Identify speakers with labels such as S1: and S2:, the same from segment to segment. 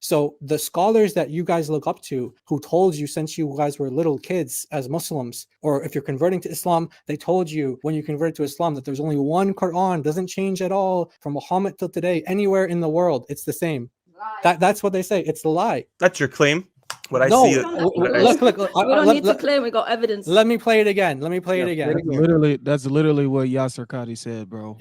S1: So the scholars that you guys look up to, who told you since you guys were little kids as Muslims, or if you're converting to Islam, they told you when you convert to Islam that there's only one Quran, doesn't change at all from Muhammad till today, anywhere in the world, it's the same. That's what they say. It's a lie.
S2: That's your claim. What I
S1: No,
S2: see.
S1: look.
S3: We don't need to claim. We got evidence.
S1: Let me play it again.
S4: That's literally what Yasser Qadi said, bro.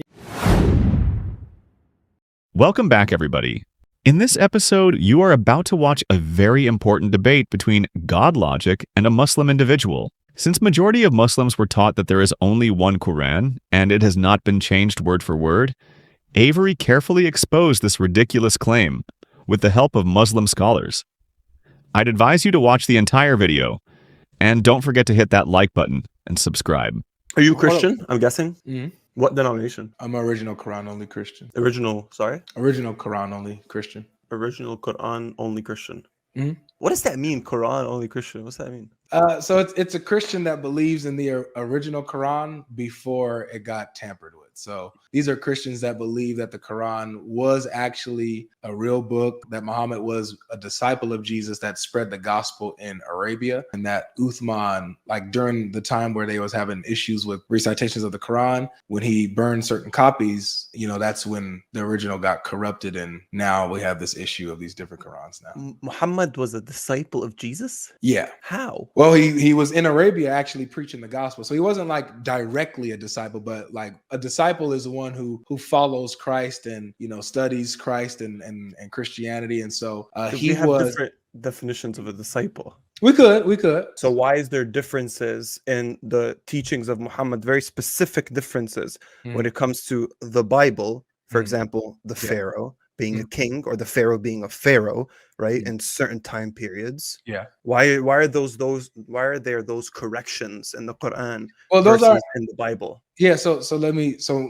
S5: Welcome back, everybody. In this episode, you are about to watch a very important debate between Godlogic and a Muslim individual. Since majority of Muslims were taught that there is only one Quran, and it has not been changed word for word, Avery carefully exposed this ridiculous claim with the help of Muslim scholars. I'd advise you to watch the entire video, and don't forget to hit that like button and subscribe.
S2: Are you Christian? I'm guessing.
S6: Mm-hmm.
S2: What denomination?
S6: I'm original Quran only Christian.
S2: Original
S6: Quran only Christian.
S2: Original Quran only Christian.
S6: Mm-hmm.
S2: What does that mean? Quran only Christian. What's that mean?
S6: So it's a Christian that believes in the original Quran before it got tampered with. So these are Christians that believe that the Quran was actually a real book, that Muhammad was a disciple of Jesus that spread the gospel in Arabia, and that Uthman, like during the time where they was having issues with recitations of the Quran, when he burned certain copies, that's when the original got corrupted, and now we have this issue of these different Qurans now.
S2: Muhammad was a disciple of Jesus?
S6: Yeah.
S2: How?
S6: Well, he was in Arabia actually preaching the gospel. So he wasn't like directly a disciple, but like a disciple is the one who follows Christ and, studies Christ and Christianity. And so
S2: he was different definitions of a disciple.
S6: We could.
S2: So why is there differences in the teachings of Muhammad, very specific differences when it comes to the Bible, for example, the Pharaoh being a king or the Pharaoh being a pharaoh, right? In certain time periods.
S6: Yeah.
S2: Why are there those corrections in the Quran?
S6: Well, those are
S2: in the Bible.
S6: Yeah. So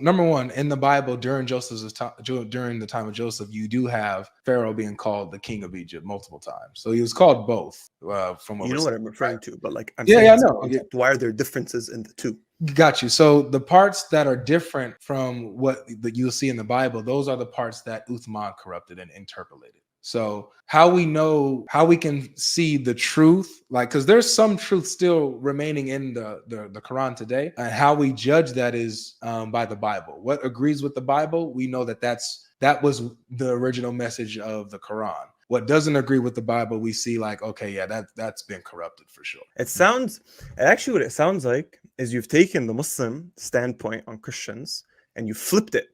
S6: number one, in the Bible during during the time of Joseph, you do have Pharaoh being called the king of Egypt multiple times. So he was called both. From what
S2: what I'm referring to, but like
S6: I know.
S2: Why are there differences in the two?
S6: Got you. So the parts that are different from what you'll see in the Bible, those are the parts that Uthman corrupted and interpolated. So how we can see the truth, like, because there's some truth still remaining in the Quran today, and how we judge that is by the Bible. What agrees with the Bible, we know that was the original message of the Quran. What doesn't agree with the Bible, we see like, okay, yeah, that's been corrupted for sure.
S2: What it sounds like is you've taken the Muslim standpoint on Christians and you flipped it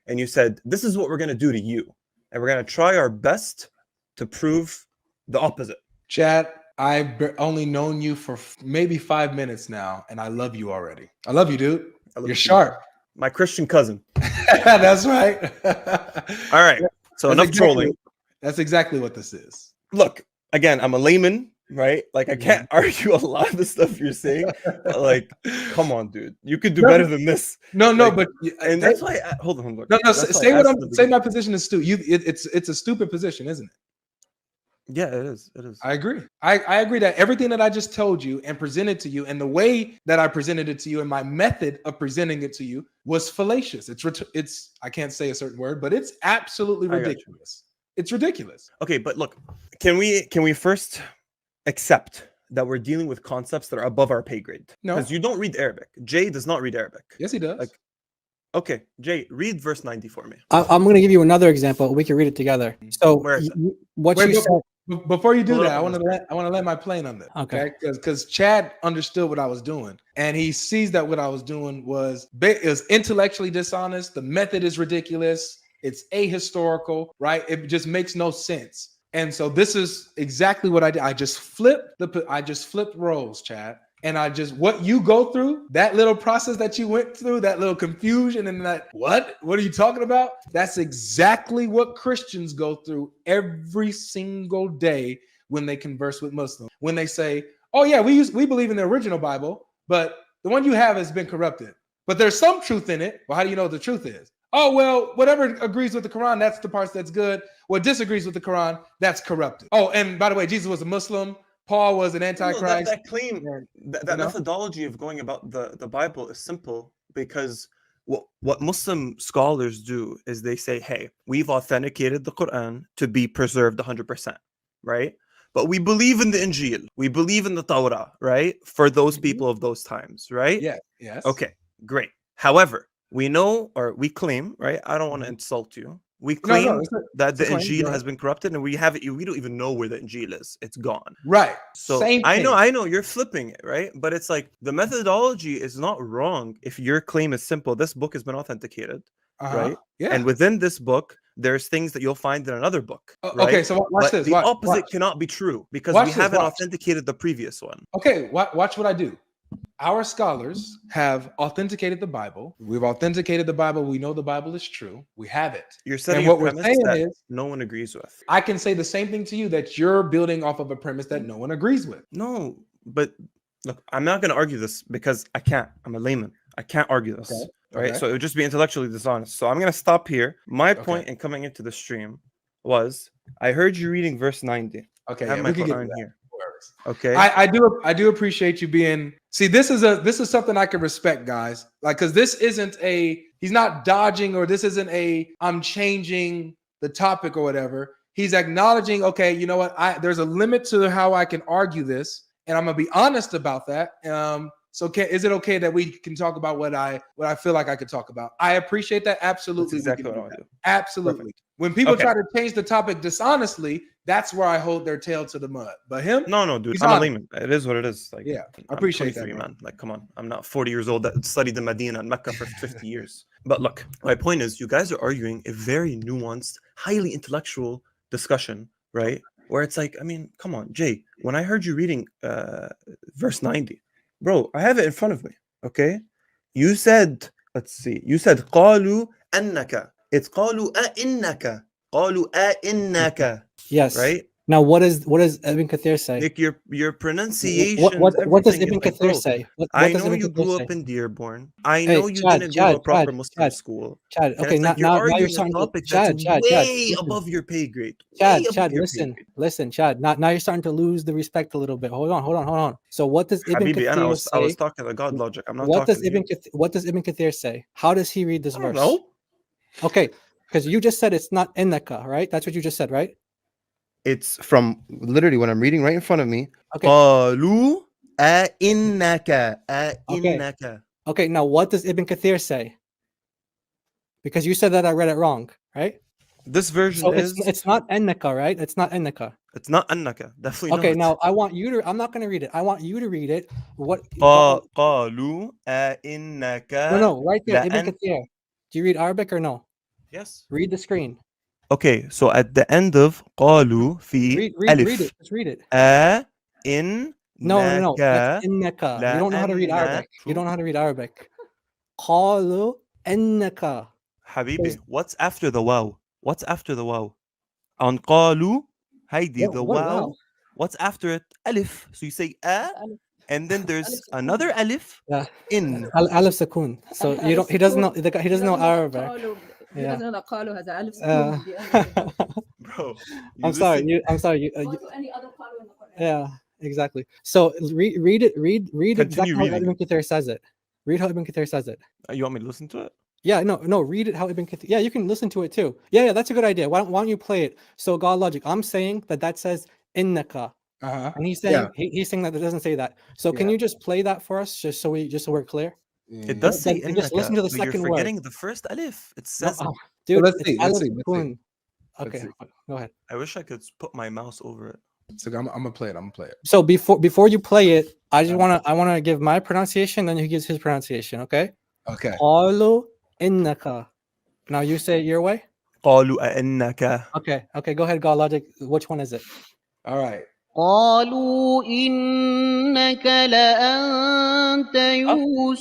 S2: and you said, this is what we're going to do to you. And we're going to try our best to prove the opposite.
S6: Chad, I've only known you for maybe 5 minutes now, and I love you already. I love you, dude. You're sharp.
S2: My Christian cousin.
S6: That's right.
S2: All right. So enough trolling.
S6: That's exactly what this is.
S2: Look, again, I'm a layman, right? Like, I can't argue a lot of the stuff you're saying. Like, come on, dude. You could do better than this.
S6: And
S2: that's why. Hold on.
S6: No. Say my position is stupid. It's a stupid position, isn't it?
S2: Yeah, it is.
S6: I agree. I agree that everything that I just told you and presented to you, and the way that I presented it to you, and my method of presenting it to you was fallacious. It's I can't say a certain word, but it's absolutely ridiculous. It's ridiculous.
S2: Okay, but look, can we first accept that we're dealing with concepts that are above our pay grade?
S6: No,
S2: because you don't read Arabic. Jay does not read Arabic.
S6: Yes, he does.
S2: Okay, Jay, read verse 90 for me.
S1: I'm going to give you another example. We can read it together. So
S6: before you do that, I want to let my plane on this. Okay, because Chad understood what I was doing, and he sees that what I was doing was intellectually dishonest. The method is ridiculous. It's ahistorical, right? It just makes no sense. And so this is exactly what I did. I just flipped roles, Chad. And what you go through, that little process that you went through, that little confusion and that, what are you talking about? That's exactly what Christians go through every single day when they converse with Muslims. When they say, oh yeah, we believe in the original Bible, but the one you have has been corrupted. But there's some truth in it. Well, how do you know what the truth is? Oh, well, whatever agrees with the Quran, that's the parts that's good. What disagrees with the Quran, that's corrupted. Oh, and by the way, Jesus was a Muslim. Paul was an antichrist.
S2: That claim, that methodology of going about the Bible is simple because what Muslim scholars do is they say, hey, we've authenticated the Quran to be preserved 100%, right? But we believe in the Injil, we believe in the Torah, right? For those people of those times, right?
S6: Yeah. Yes.
S2: Okay, great. However, we know, or we claim, right? I don't want to insult you. We claim that the Injil has been corrupted, and we don't even know where the Injil is. It's gone.
S6: Right.
S2: So
S6: Same thing.
S2: I know you're flipping it, right? But it's like the methodology is not wrong if your claim is simple. This book has been authenticated, right?
S6: Yeah.
S2: And within this book, there's things that you'll find in another book.
S6: Right? Okay, so watch this.
S2: The opposite cannot be true because we haven't authenticated the previous one.
S6: Okay, watch what I do. Our scholars have authenticated the Bible. We've authenticated the Bible. We know the Bible is true. We have it.
S2: You're setting
S6: what
S2: a premise that no one agrees with.
S6: I can say the same thing to you, that you're building off of a premise that no one agrees with.
S2: No, but look, I'm not going to argue this because I can't. I'm a layman. I can't argue this. Okay. Right. Okay. So it would just be intellectually dishonest. So I'm going to stop here. My point in coming into the stream was I heard you reading verse 90.
S6: Okay.
S2: I have my Quran here. Okay.
S6: I do appreciate you being. See, this is something I can respect, guys. Like, because this isn't he's not dodging, or this isn't I'm changing the topic or whatever. He's acknowledging, okay, you know what? There's a limit to how I can argue this, and I'm gonna be honest about that. So is it okay that we can talk about what I feel like I could talk about? I appreciate that. Absolutely.
S2: That's exactly what I want to do.
S6: Absolutely. Perfect. When people try to change the topic dishonestly, that's where I hold their tail to the mud. But him?
S2: No, dude. I'm a layman. It is what it is. Like,
S6: yeah, I appreciate that,
S2: man. Like, come on. I'm not 40 years old that studied in Medina and Mecca for 50 years. But look, my point is, you guys are arguing a very nuanced, highly intellectual discussion, right? Where it's like, I mean, come on, Jay. When I heard you reading verse 90, bro, I have it in front of me. Okay, you said, let's see, you said قالوا أنك. It's قالوا أئنك. قالوا أئنك.
S1: Yes.
S2: Right.
S1: Now, what does Ibn Kathir say?
S2: Like your pronunciation.
S1: What does Ibn Kathir say?
S2: I know you grew up in Dearborn. I know you didn't go to a proper Muslim school.
S1: Chad, okay, now you're starting to
S2: Chad, way above your pay grade.
S1: Chad, listen, Chad. Now you're starting to lose the respect a little bit. Hold on. So what does Ibn Kathir say?
S2: I was talking to Godlogic. I'm not
S1: what
S2: talking
S1: What does Ibn Kathir say? How does he read this verse?
S2: No.
S1: Okay, because you just said it's not innaka, right? That's what you just said, right?
S2: It's from literally what I'm reading right in front of me.
S1: Okay.
S2: قالوا أئنك أئنك.
S1: Okay, now what does Ibn Kathir say? Because you said that I read it wrong, right?
S2: This version
S1: so
S2: is
S1: it's not ennaka, right? It's not ennaka.
S2: It's not annaka. Definitely
S1: okay,
S2: not.
S1: now I want you to. I'm not going to read it. I want you to read it. What?
S2: قالوا أئنك.
S1: No, right there. Ibn Kathir. Do you read Arabic or no?
S2: Yes.
S1: Read the screen.
S2: Okay, so at the end of قالوا في ألف.
S1: Read it. Just read it.
S2: إن.
S1: No. That's innaka. You don't know how to read Arabic. You don't know how to read Arabic. قالوا إنك.
S2: Habibi, what's after the wow? What's after the wow? On قالوا, هيدي the wow. What's after it? Alif. So you say and then there's another alif.
S1: Yeah.
S2: In.
S1: Alif sakun. So you don't. He doesn't know. He doesn't know Arabic.
S3: He doesn't know that قالوا has alif sakun.
S2: Bro.
S1: I'm sorry.
S3: Any other qalu in the Quran.
S1: Yeah. Exactly. So read it. Read exactly how Ibn Kathir says it. Read how Ibn Kathir says it.
S2: You want me to listen to it?
S1: Yeah, no. Read it how Ibn Kathir. Yeah, you can listen to it too. Yeah, that's a good idea. Why don't you play it? So Godlogic, I'm saying that says innaka, and he's saying he's saying that it doesn't say that. So can you just play that for us, just so we're clear?
S2: It does say innaka.
S1: Just listen to the second
S2: you're forgetting
S1: word.
S2: the first alif. It says.
S1: Dude,
S6: let's see.
S1: Okay, go ahead.
S2: I wish I could put my mouse over it.
S6: So I'm gonna play it.
S1: So before you play it, I just wanna give my pronunciation, then he gives his pronunciation. Okay.
S6: Okay.
S1: قالوا إنك. Now you say it your way.
S2: قالوا أئنك.
S1: Okay. Go ahead, Godlogic. Which one is it?
S6: All right.
S7: قالوا إنك لأنت يوسف.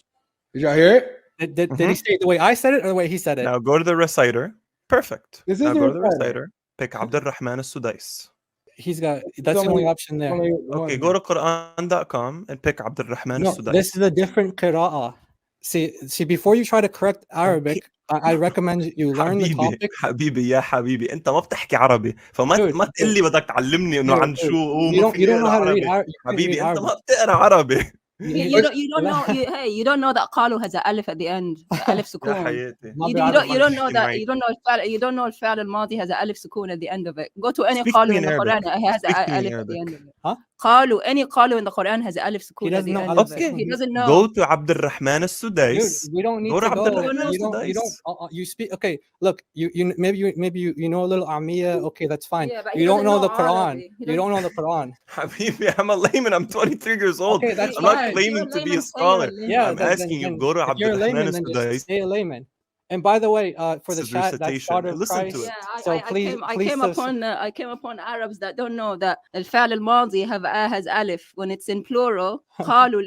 S6: Did y'all hear
S1: it? Did he say it the way I said it or the way he said it?
S2: Now go to the reciter. Perfect.
S6: This
S2: now
S6: is
S2: go to the reciter. Pick Abd al-Rahman al-Sudais.
S1: That's the only option there.
S2: Okay, go to Quran.com and pick Abd al-Rahman al-Sudais.
S1: This is a different qira'ah. See, before you try to correct Arabic, I recommend you learn the topic.
S2: حبيبي يا حبيبي انت ما بتحكي عربي فما تقول لي بدك تعلمني انه عن شو
S1: you don't know how to read Arabic.
S2: حبيبي انت ما بتقرا عربي.
S3: You don't know. Hey, you don't know that قالوا has a alif at the end. Alif
S2: يا
S3: sukun.
S2: حياتي.
S3: You don't know that.
S2: Right.
S3: You don't know الفعل الماضي has a alif sukun at the end of it. Go to any
S2: Speak to me
S3: قالوا
S2: in
S3: in the
S2: Arabic.
S3: Quran. It has
S2: Speak
S3: a
S2: to me in
S3: alif at the end
S2: Arabic.
S3: of it.
S1: Huh?
S3: قالوا, any قالوا in the Quran has a alif
S1: He
S3: sukun at the
S1: doesn't know
S3: end of
S1: alif
S3: it.
S1: sukun.
S3: He doesn't know.
S2: Go to Abd al-Rahman
S1: Dude,
S2: al-Sudais.
S1: we don't need
S2: Go
S1: to
S2: to
S1: go.
S2: Abd al-Rahman
S1: You don't. You speak. Okay, look. You maybe you know a little Amiya. Okay, that's fine.
S3: Yeah, but
S1: You
S3: he
S1: don't
S3: doesn't
S1: know
S3: know
S1: the Quran.
S3: Arabic. He
S1: You don't know the Quran.
S2: Habibi, I'm a layman. I'm 23 years old.
S1: Okay, that's
S2: I'm not
S1: fine.
S2: claiming to be a scholar.
S1: Yeah,
S2: I'm asking you, go to
S1: if
S2: Abd
S1: you're a
S2: al-Rahman
S1: layman, then just
S2: al-Sudais.
S1: stay a layman. And by the way, for the
S2: This is
S1: chat, that's
S2: recitation.
S1: daughter of
S2: Listen to
S1: Christ.
S2: it.
S3: Yeah,
S1: So please,
S3: I came upon Arabs that don't know that الفعل الماضي has alif when it's in plural. قالوا,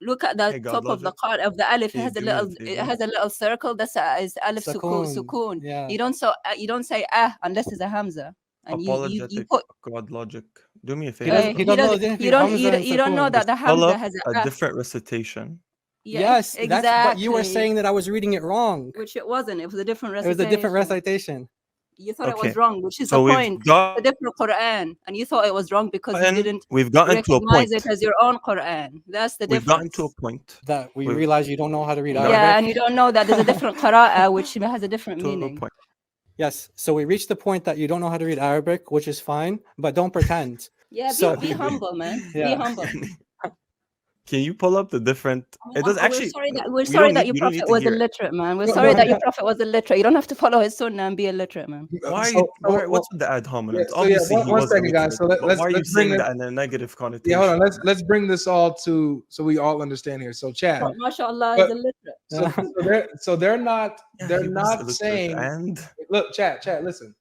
S3: look at the
S2: Hey,
S3: top of the
S2: Godlogic.
S3: of the alif.
S2: Hey,
S3: It
S2: do
S3: has a little circle. That's is alif sukun.
S1: Yeah.
S3: You don't say unless it's a hamza. And you
S2: Apologetic,
S3: put
S2: Godlogic. Do me a
S1: He
S2: favor.
S1: doesn't- he doesn't know the difference
S3: you
S1: between
S3: don't
S1: Hamza and
S3: you don't know
S1: Sukun.
S3: that the
S2: Pull
S3: hamza
S2: up
S3: has
S2: a different recitation.
S1: Yes,
S3: exactly.
S1: that's. But you were saying that I was reading it wrong.
S3: Which it wasn't. It was a different
S1: It
S3: recitation.
S1: was a different recitation.
S3: You thought it
S2: Okay.
S3: was wrong, which is
S2: So
S3: the
S2: we've
S3: point.
S2: got-
S3: A different Quran, and you thought it was wrong because you didn't
S2: We've gotten to a
S3: recognize
S2: point.
S3: it as your own Quran. That's the
S2: We've
S3: difference.
S2: gotten to a point.
S1: That we
S2: We've-
S1: realize you don't know how to read
S2: No.
S1: Arabic.
S3: Yeah, and you don't know that there's a different qira'ah which has a different
S2: To a
S3: meaning.
S2: point.
S1: Yes. So we reached the point that you don't know how to read Arabic, which is fine, but don't pretend.
S3: Yeah,
S1: So-
S3: be humble, man.
S1: Yeah.
S3: Be humble.
S2: Can you pull up the different? It does actually.
S3: We're sorry that your
S2: you don't need
S3: prophet
S2: to
S3: was
S2: hear it.
S3: illiterate, man. We're
S6: No,
S3: sorry
S6: no,
S3: that your prophet was illiterate. You don't have to follow his sunnah and be illiterate, man.
S2: Why?
S6: So-
S2: What's with the ad hominem?
S6: Yeah, so
S2: Obviously, he
S6: one
S2: was
S6: second, guys.
S2: illiterate,
S6: So
S2: but
S6: let's
S2: why are you
S6: bring
S2: saying
S6: it-
S2: that in a negative connotation?
S6: Yeah, hold on. Let's bring this all to so we all understand here. So, Chad.
S3: MashaAllah,
S6: But-
S3: is illiterate.
S6: They're not
S2: Yeah,
S6: they're
S2: he was
S6: not
S2: illiterate,
S6: saying.
S2: and
S6: Look, Chad, listen.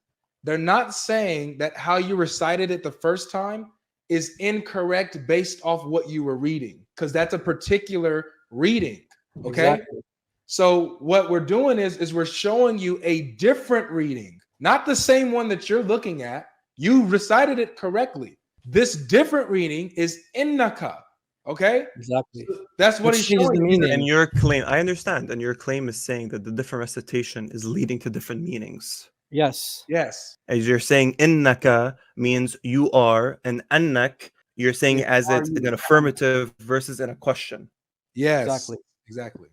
S6: They're not saying that how you recited it the first time is incorrect based off what you were reading, because that's a particular reading. Okay.
S1: Exactly.
S6: So what we're doing is we're showing you a different reading, not the same one that you're looking at. You recited it correctly. This different reading is innaka. Okay.
S1: Exactly.
S6: That's what
S1: Which
S6: he's
S1: changes
S6: showing
S1: the
S6: you.
S1: meaning.
S2: and your claim, I understand, and your claim is saying that the different recitation is leading to different meanings.
S1: Yes.
S6: Yes.
S2: As you're saying, innaka means you are, and annak you're saying
S6: You
S2: as
S6: are
S2: it's
S6: you.
S2: in an affirmative versus in a question.
S6: Yes.
S1: Exactly.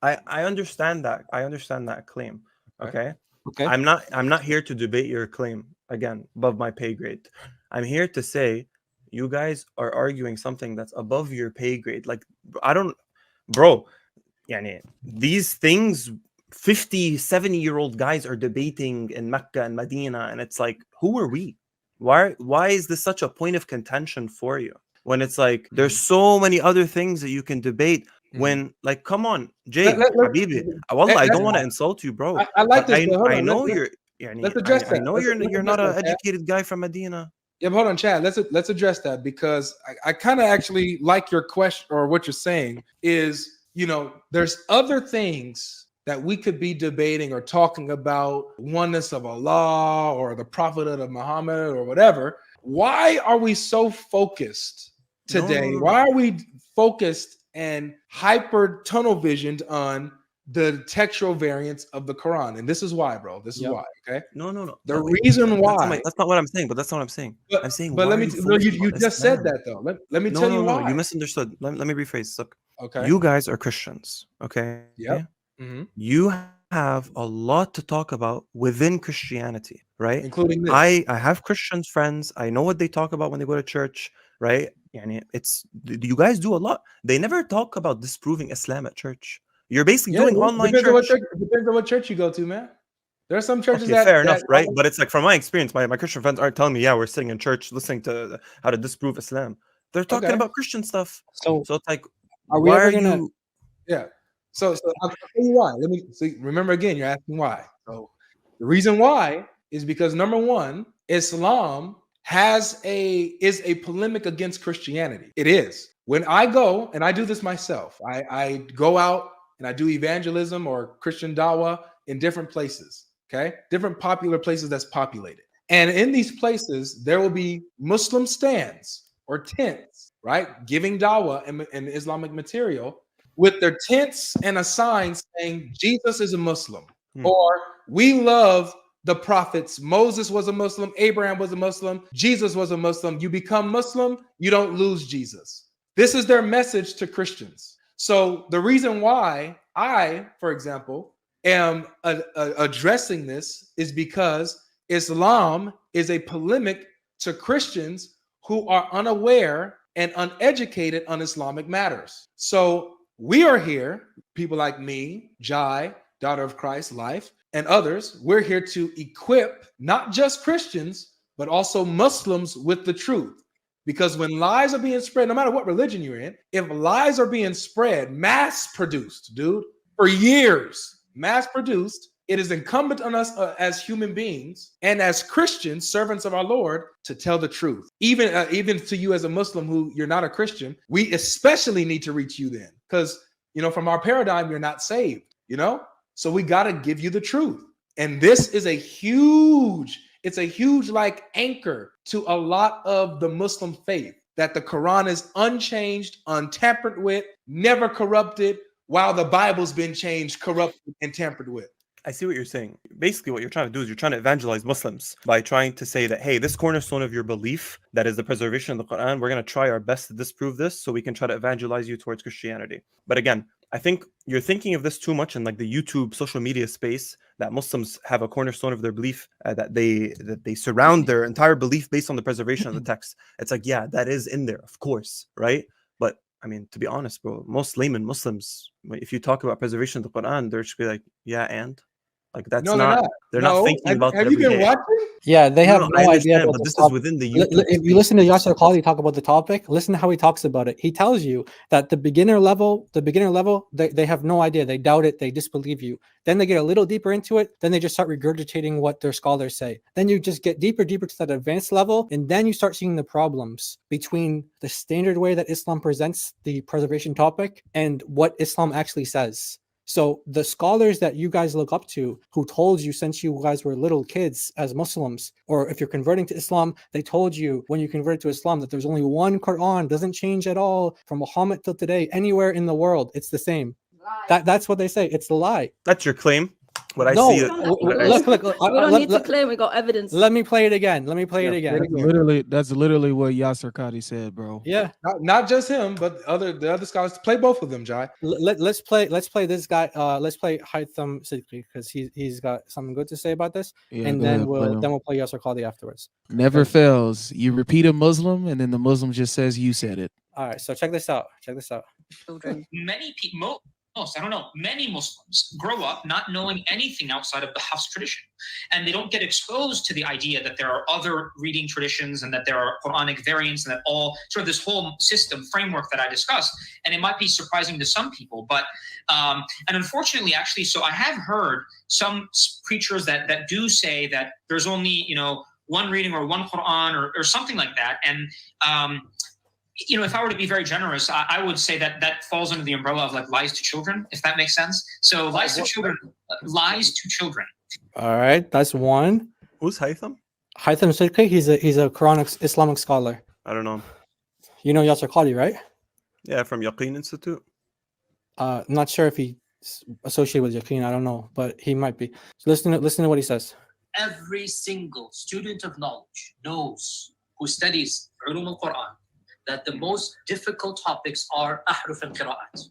S2: I understand that. I understand that claim. Okay.
S1: Okay.
S2: I'm not here to debate your claim again above my pay grade. I'm here to say you guys are arguing something that's above your pay grade. Like bro, yani, these things 50, 70-year-old guys are debating in Mecca and Medina, and it's like, who are we? Why is this such a point of contention for you? When it's like there's so many other things that you can debate. When, like, come on, Jay, Habibi, wallah, I don't want to insult you, bro.
S6: I like
S2: but
S6: this. But hold
S2: I
S6: on,
S2: know
S6: let's-
S2: you're.
S6: let's address
S2: I
S6: that.
S2: know
S6: Let's
S2: you're not
S6: address
S2: an
S6: that, Chad.
S2: educated guy from Medina.
S6: Yeah, but hold on, Chad. Let's address that, because I kind of actually like your question, or what you're saying is, there's other things that we could be debating or talking about, oneness of Allah or the prophet of Muhammad or whatever. Why are we so focused today?
S2: No.
S6: Why are we focused and hyper tunnel visioned on the textual variants of the Quran? And this is why, bro. This is why. Okay.
S2: No.
S6: The reason why.
S2: That's not what I'm saying. But that's not what I'm saying. I'm saying.
S6: But
S2: why
S6: let me.
S2: are you
S6: No, you
S2: focusing on
S6: just said
S2: Islam?
S6: that though. Let me tell you why.
S2: No. You misunderstood. Let me rephrase. Look.
S6: Okay.
S2: You guys are Christians. Okay.
S6: Yep. Mm-hmm.
S2: You have a lot to talk about within Christianity, right?
S6: Including this.
S2: I have Christians friends. I know what they talk about when they go to church, right? Yani you guys do a lot. They never talk about disproving Islam at church. You're basically doing online
S6: depends
S2: church.
S6: Depends on what church you go to, man. There are some churches
S2: Okay,
S6: that
S2: fair enough,
S6: that-
S2: right? But it's like, from my experience, my Christian friends aren't telling me, yeah, we're sitting in church listening to how to disprove Islam. They're talking
S6: Okay.
S2: about Christian stuff.
S1: So
S2: So it's like,
S1: are we
S2: why
S1: ever
S2: are
S1: gonna?
S2: you?
S6: Yeah. So I'll tell you why. Let me see. Remember again, you're asking why. So the reason why is because, number one, Islam is a polemic against Christianity. It is. When I go, and I do this myself, I go out and I do evangelism or Christian dawah in different places. Okay, different popular places that's populated. And in these places, there will be Muslim stands or tents, right? Giving dawah and Islamic material with their tents and a sign saying Jesus is a Muslim, or we love the prophets. Moses was a Muslim, Abraham was a Muslim, Jesus was a Muslim. You become Muslim, you don't lose Jesus. This is their message to Christians. So the reason why I, for example, am addressing this is because Islam is a polemic to Christians who are unaware and uneducated on Islamic matters. So we are here, people like me, Jai, Daughter of Christ, Life, and others, we're here to equip not just Christians, but also Muslims with the truth. Because when lies are being spread, no matter what religion you're in, if lies are being spread, mass produced, dude, for years, mass produced, it is incumbent on us as human beings and as Christians, servants of our Lord, to tell the truth. Even to you as a Muslim who you're not a Christian, we especially need to reach you then. Because, from our paradigm, you're not saved, So we got to give you the truth. And this is a huge like anchor to a lot of the Muslim faith, that the Quran is unchanged, untampered with, never corrupted, while the Bible's been changed, corrupted, and tampered with.
S2: I see what you're saying. Basically, what you're trying to do is you're trying to evangelize Muslims by trying to say that, hey, this cornerstone of your belief, that is the preservation of the Quran, we're going to try our best to disprove this so we can try to evangelize you towards Christianity. But again, I think you're thinking of this too much in like the YouTube social media space, that Muslims have a cornerstone of their belief, that they surround their entire belief based on the preservation of the text. It's like, yeah, that is in there, of course, right? But I mean, to be honest, bro, most layman Muslims, if you talk about preservation of the Quran, they're just be like, yeah, and like that's they're not thinking about that.
S6: Have you been watching?
S1: Yeah, they have no idea.
S2: But this is within the YouTube
S1: if you listen to Yasser Qadhi talk about the topic, listen to how he talks about it. He tells you that the beginner level, they have no idea. They doubt it. They disbelieve you. Then they get a little deeper into it. Then they just start regurgitating what their scholars say. Then you just get deeper to that advanced level. And then you start seeing the problems between the standard way that Islam presents the preservation topic and what Islam actually says. So the scholars that you guys look up to, who told you since you guys were little kids as Muslims, or if you're converting to Islam, they told you when you convert to Islam that there's only one Quran, doesn't change at all from Muhammad till today, anywhere in the world, it's the same. That's what they say. It's a lie.
S2: That's your claim. What I
S1: No,
S2: see.
S1: look,
S3: we don't need to claim. We got evidence.
S1: Let me play it again.
S4: That's literally what Yasser Qadhi said, bro.
S1: Yeah,
S6: not just him, but the other scholars. Play both of them, Jai.
S1: Let's play this guy. Let's play Haytham Siddiqui because he's got something good to say about this,
S4: Yeah,
S1: and then we'll play Yasser Qadhi afterwards.
S4: Never fails. You repeat a Muslim, and then the Muslim just says you said it.
S1: All right, so check this out.
S8: Many people, many Muslims grow up not knowing anything outside of the Hafs tradition. And they don't get exposed to the idea that there are other reading traditions and that there are Quranic variants and that all sort of this whole system framework that I discussed. And it might be surprising to some people, but and unfortunately, actually, so I have heard some preachers that do say that there's only, one reading or one Quran or something like that. And if I were to be very generous, I would say that falls under the umbrella of like lies to children, if that makes sense. So lies to children.
S1: All right, that's one.
S2: Who's Haytham?
S1: Haytham Siddiqui, he's a Quranic Islamic scholar.
S2: I don't know.
S1: You know Yasser Qadhi, right?
S2: Yeah, from Yaqeen Institute.
S1: Not sure if he's associated with Yaqeen. I don't know, but he might be. So listen to what he says.
S9: Every single student of knowledge knows, who studies Ulum al-Quran, that the most difficult topics are ahruf and qira'at,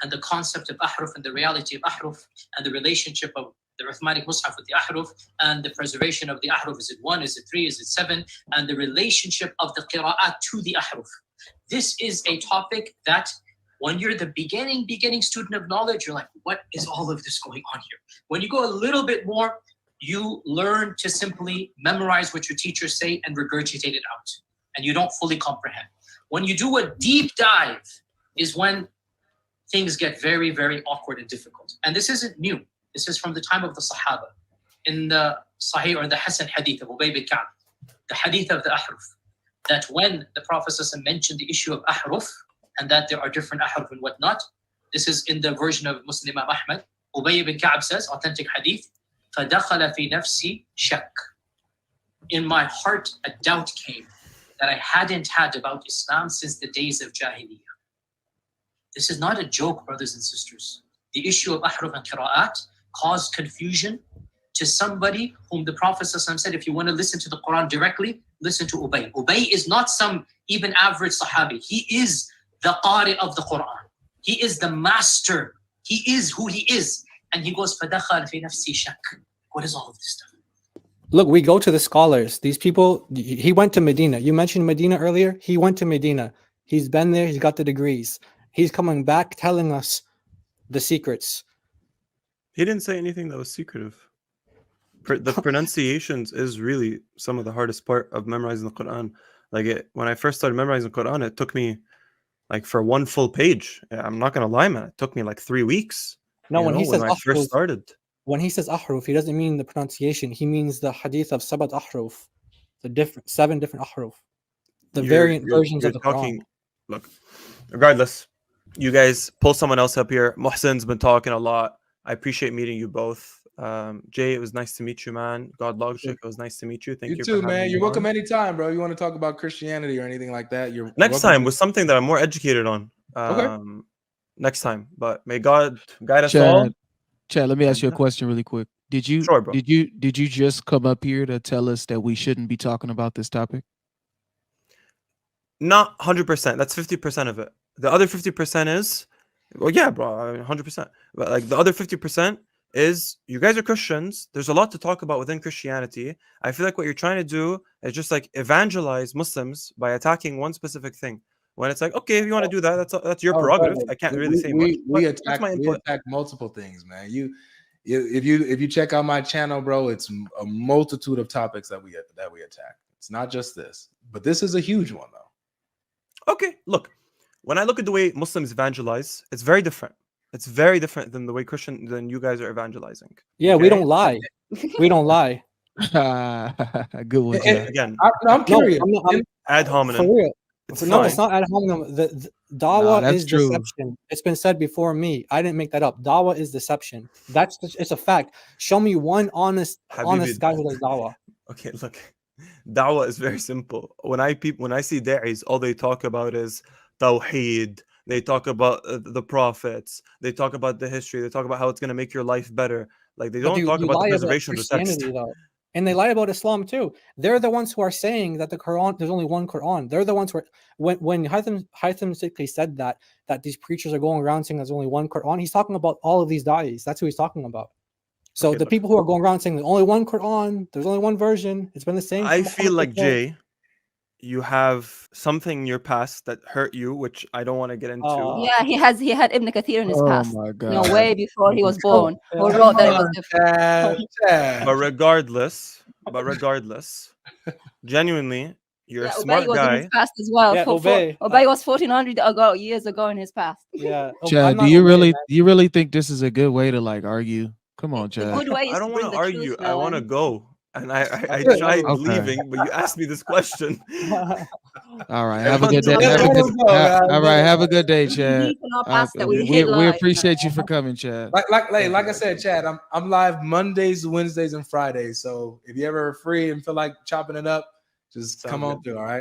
S9: and the concept of ahruf and the reality of ahruf and the relationship of the Uthmanic Mus'haf with the ahruf and the preservation of the ahruf. Is it 1? Is it 3? Is it 7? And the relationship of the qira'at to the ahruf. This is a topic that when you're the beginning student of knowledge, you're like, what is all of this going on here? When you go a little bit more, you learn to simply memorize what your teachers say and regurgitate it out, and you don't fully comprehend. When you do a deep dive is when things get very, very awkward and difficult. And this isn't new. This is from the time of the Sahaba. In the Sahih or the Hasan Hadith of Ubay bin Ka'b, the Hadith of the Ahruf, that when the Prophet mentioned the issue of Ahruf and that there are different Ahruf and whatnot, this is in the version of Muslim Imam Ahmad. Ubay bin Ka'b says, authentic Hadith, فَدَخَلَ فِي نَفْسِي شَكْ. In my heart, a doubt came that I hadn't had about Islam since the days of Jahiliyyah. This is not a joke, brothers and sisters. The issue of ahruf and qira'at caused confusion to somebody whom the Prophet said, if you want to listen to the Quran directly, listen to Ubay. Ubay is not some even average Sahabi. He is the Qari of the Quran. He is the master. He is who he is. And he goes, فَدَخَلْ فِي نَفْسِي شَكْ. What is all of this stuff?
S1: Look, we go to the scholars. These people, he went to Medina. You mentioned Medina earlier. He went to Medina. He's been there. He's got the degrees. He's coming back telling us the secrets.
S2: He didn't say anything that was secretive. The pronunciations is really some of the hardest part of memorizing the Quran. Like when I first started memorizing the Quran, it took me like for one full page. I'm not gonna lie, man. It took me like 3 weeks.
S1: No, when he says
S2: when I first started.
S1: When he says ahruf, he doesn't mean the pronunciation. He means the hadith of sabat ahruf, the 7 different ahruf, the variant versions of the Quran.
S2: Look, regardless, you guys pull someone else up here. Muhsin's been talking a lot. I appreciate meeting you both. Jay, it was nice to meet you, man. Godlogic, it was nice to meet you. Thank you
S6: too,
S2: for
S6: man. You're welcome
S2: on.
S6: anytime, bro. You want to talk about Christianity or anything like that? You're
S2: next time with something that I'm more educated on.
S6: Okay.
S2: Next time, but may God guide us all.
S4: Chad, let me ask you a question really quick. Did you
S2: Sure, bro.
S4: did you just come up here to tell us that we shouldn't be talking about this topic?
S2: Not 100%. That's 50% of it. The other 50% is, well, yeah, bro, 100%. But like the other 50% is, you guys are Christians. There's a lot to talk about within Christianity. I feel like what you're trying to do is just like evangelize Muslims by attacking one specific thing. When it's like, okay, if you want to do that, that's your prerogative. I can't really say much.
S6: We attack multiple things, man. If you check out my channel, bro, it's a multitude of topics that we attack. It's not just this, but this is a huge one, though.
S2: Okay, look, when I look at the way Muslims evangelize, it's very different. It's very different than the way than you guys are evangelizing.
S1: Yeah,
S2: okay?
S1: we don't lie. We don't lie.
S4: Good one, Chad.
S2: Again,
S6: I'm curious.
S2: Ad hominem.
S1: For real.
S2: It's
S1: No, it's not ad hominem. The dawah
S4: that's
S1: is
S4: true.
S1: deception. It's been said before me. I didn't make that up. Dawah is deception. It's a fact. Show me one honest guy who does dawah.
S2: Okay, look, dawah is very simple. When I see da'is, all they talk about is tawheed. They talk about the prophets. They talk about the history. They talk about how it's going to make your life better. Like they don't talk about the preservation of the text.
S1: Though. And they lie about Islam too. They're the ones who are saying that the Quran, there's only one Quran. They're the ones who are, when Haytham Sikhi said that these preachers are going around saying there's only one Quran, he's talking about all of these da'is. That's who he's talking about. So
S2: okay,
S1: the people who are going around saying there's only one Quran, there's only one version, it's been the same.
S2: I feel like, Jay, you have something in your past that hurt you, which I don't want to get into.
S3: Yeah, he had Ibn Kathir in his past.
S4: My God.
S3: No, way before he was born. Who wrote that it was different.
S2: But regardless, genuinely, you're a smart
S3: was
S2: guy.
S3: in his past as well.
S1: Yeah,
S3: Ubay was 1400 years ago in his past.
S1: Yeah.
S4: Chad, do you really think this is a good way to like argue? Come on, Chad.
S3: Good way is
S2: I don't
S3: want to
S2: argue. I want to go. And I tried leaving, but you asked me this question.
S4: All right, have a good day. Have a good day, Chad. We appreciate you for coming, Chad.
S6: Like I said, Chad, I'm live Mondays, Wednesdays, and Fridays. So if you ever are free and feel like chopping it up, just come on through. All right.